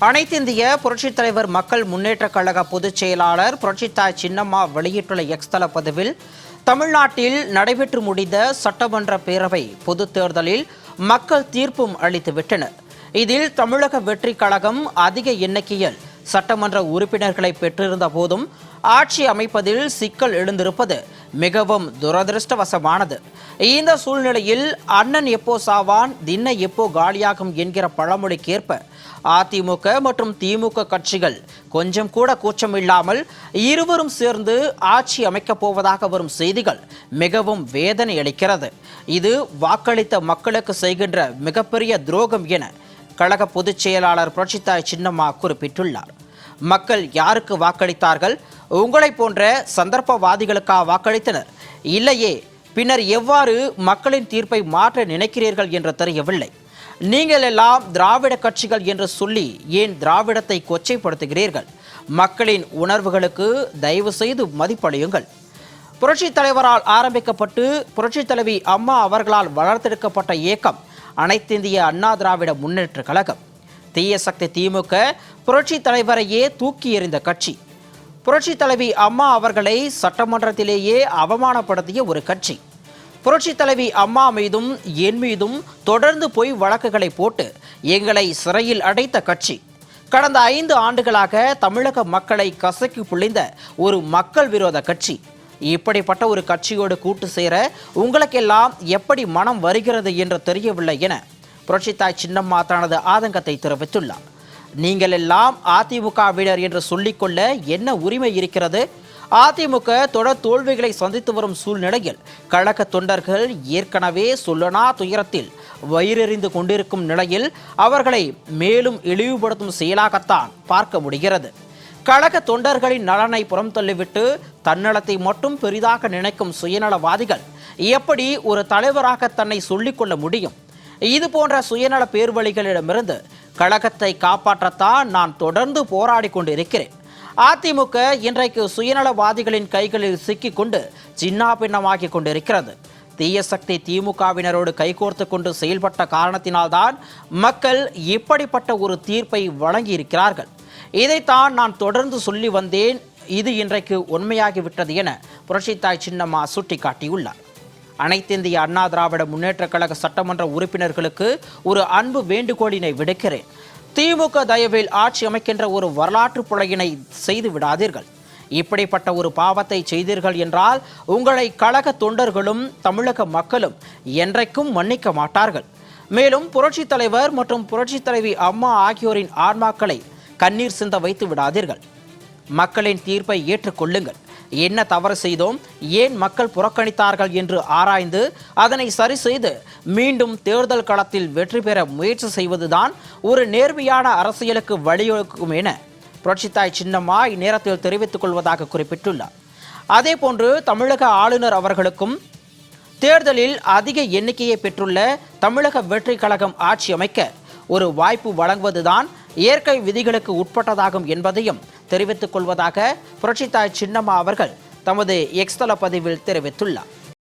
அனைத்திந்திய புரட்சித் தலைவர் மக்கள் முன்னேற்றக் கழக பொதுச் செயலாளர் புரட்சித்தாய் சின்னம்மா வெளியிட்டுள்ள எக்ஸ்தல பதிவில், தமிழ்நாட்டில் நடைபெற்று முடிந்த சட்டமன்ற பேரவை பொதுத் தேர்தலில் மக்கள் தீர்ப்பும் அளித்துவிட்டனர். இதில் தமிழக வெற்றி கழகம் அதிக எண்ணிக்கையில் சட்டமன்ற உறுப்பினர்களை பெற்றிருந்த போதும் ஆட்சி அமைப்பதில் சிக்கல் எழுந்திருப்பது மிகவும் துரதிருஷ்டவசமானது. இந்த சூழ்நிலையில் அண்ணன் எப்போ சாவான் திண்ண எப்போ காலியாகும் என்கிற பழமொழிக்கேற்ப அதிமுக மற்றும் திமுக கட்சிகள் கொஞ்சம் கூட கூச்சமில்லாமல் இருவரும் சேர்ந்து ஆட்சி அமைக்கப் போவதாக வரும் செய்திகள் மிகவும் வேதனை அளிக்கிறது. இது வாக்களித்த மக்களுக்கு செய்கின்ற மிகப்பெரிய துரோகம் என கழக பொதுச் செயலாளர் புரட்சித்தாய் சின்னம்மா குறிப்பிட்டுள்ளார். மக்கள் யாருக்கு வாக்களித்தார்கள்? உங்களை போன்ற சந்தர்ப்பவாதிகளுக்கா வாக்களித்தனர்? இல்லையே, பின்னர் எவ்வாறு மக்களின் தீர்ப்பை மாற்ற நினைக்கிறீர்கள் என்று தெரியவில்லை. நீங்கள் எல்லாம் திராவிட கட்சிகள் என்று சொல்லி ஏன் திராவிடத்தை கொச்சைப்படுத்துகிறீர்கள்? மக்களின் உணர்வுகளுக்கு தயவு செய்து மதிப்பளியுங்கள். புரட்சித் தலைவரால் ஆரம்பிக்கப்பட்டு புரட்சித் தலைவி அம்மா அவர்களால் வளர்த்தெடுக்கப்பட்ட இயக்கம் அனைத்திந்திய அண்ணா திராவிட முன்னேற்ற கழகம். தீய சக்தி திமுக புரட்சித் தலைவரையே தூக்கி எறிந்த கட்சி. புரட்சித் தலைவி அம்மா அவர்களை சட்டமன்றத்திலேயே அவமானப்படுத்திய ஒரு கட்சி. புரட்சித் தலைவி அம்மா மீதும் என் மீதும் தொடர்ந்து பொய் வழக்குகளை போட்டு எங்களை சிறையில் அடைத்த கட்சி. கடந்த 5 ஆண்டுகளாக தமிழக மக்களை கசக்கி புழிந்த ஒரு மக்கள் விரோத கட்சி. இப்படிப்பட்ட ஒரு கட்சியோடு கூட்டு சேர உங்களுக்கெல்லாம் எப்படி மனம் வருகிறது என்று தெரியவில்லை என புரட்சித்தாய் சின்னம்மா தனது ஆதங்கத்தை தெரிவித்துள்ளார். நீங்கள் எல்லாம் அதிமுகவினர் என்று சொல்லிக்கொள்ள என்ன உரிமை இருக்கிறது? அதிமுக தொடர் தோல்விகளை சந்தித்து வரும் சூழ்நிலையில் கழக தொண்டர்கள் ஏற்கனவே சொல்லனா துயரத்தில் வயிறெறிந்து கொண்டிருக்கும் நிலையில் அவர்களை மேலும் இழிவுபடுத்தும் செயலாகத்தான் பார்க்க முடிகிறது. கழக தொண்டர்களின் நலனை புறம் தள்ளிவிட்டு தன்னலத்தை மட்டும் பெரிதாக நினைக்கும் சுயநலவாதிகள் எப்படி ஒரு தலைவராக தன்னை சொல்லிக்கொள்ள முடியும்? இது போன்ற சுயநல பேர்வழிகளிடமிருந்து கழகத்தை காப்பாற்றத்தான் நான் தொடர்ந்து போராடி கொண்டிருக்கிறேன். அதிமுக இன்றைக்கு சுயநலவாதிகளின் கைகளில் சிக்கிக்கொண்டு சின்னாபின்னமாகி கொண்டிருக்கிறது. தீய சக்தி திமுகவினரோடு கைகோர்த்து கொண்டு செயல்பட்ட காரணத்தினால்தான் மக்கள் இப்படிப்பட்ட ஒரு தீர்ப்பை வழங்கியிருக்கிறார்கள். இதைத்தான் நான் தொடர்ந்து சொல்லி வந்தேன். இது இன்றைக்கு உண்மையாகிவிட்டது என புரட்சித்தாய் சின்னம்மா சுட்டிக்காட்டியுள்ளார். அனைத்திந்திய அண்ணா திராவிட முன்னேற்ற கழக சட்டமன்ற உறுப்பினர்களுக்கு ஒரு அன்பு வேண்டுகோளினை விடுக்கிறேன். திமுக தயவில் ஆட்சி அமைக்கின்ற ஒரு வரலாற்று பிழையினை செய்து விடாதீர்கள். இப்படிப்பட்ட ஒரு பாவத்தை செய்தீர்கள் என்றால் உங்களை கழக தொண்டர்களும் தமிழக மக்களும் என்றைக்கும் மன்னிக்க மாட்டார்கள். மேலும் புரட்சித் தலைவர் மற்றும் புரட்சித் தலைவி அம்மா ஆகியோரின் ஆன்மாக்களை கண்ணீர் சிந்த வைத்து விடாதீர்கள். மக்களின் தீர்ப்பை ஏற்றுக்கொள்ளுங்கள். என்ன தவறு செய்தோம், ஏன் மக்கள் புறக்கணித்தார்கள் என்று ஆராய்ந்து அதனை சரி செய்து மீண்டும் தேர்தல் களத்தில் வெற்றி பெற முயற்சி செய்வதுதான் ஒரு நேர்மையான அரசியலுக்கு வழிவகுக்கும் என புரட்சித்தாய் சின்னம்மா இந்நேரத்தில் தெரிவித்துக் கொள்வதாக குறிப்பிட்டுள்ளார். அதேபோன்று தமிழக ஆளுநர் அவர்களுக்கும் தேர்தலில் அதிக எண்ணிக்கையை பெற்றுள்ள தமிழக வெற்றி கழகம் ஆட்சி அமைக்க ஒரு வாய்ப்பு வழங்குவதுதான் இயற்கை விதிகளுக்கு உட்பட்டதாகும் என்பதையும் தெரிவித்துக் கொள்வதாக புரட்சித்தாய் சின்னம்மா அவர்கள் தமது எக்ஸ்தல பதிவில் தெரிவித்துள்ளார்.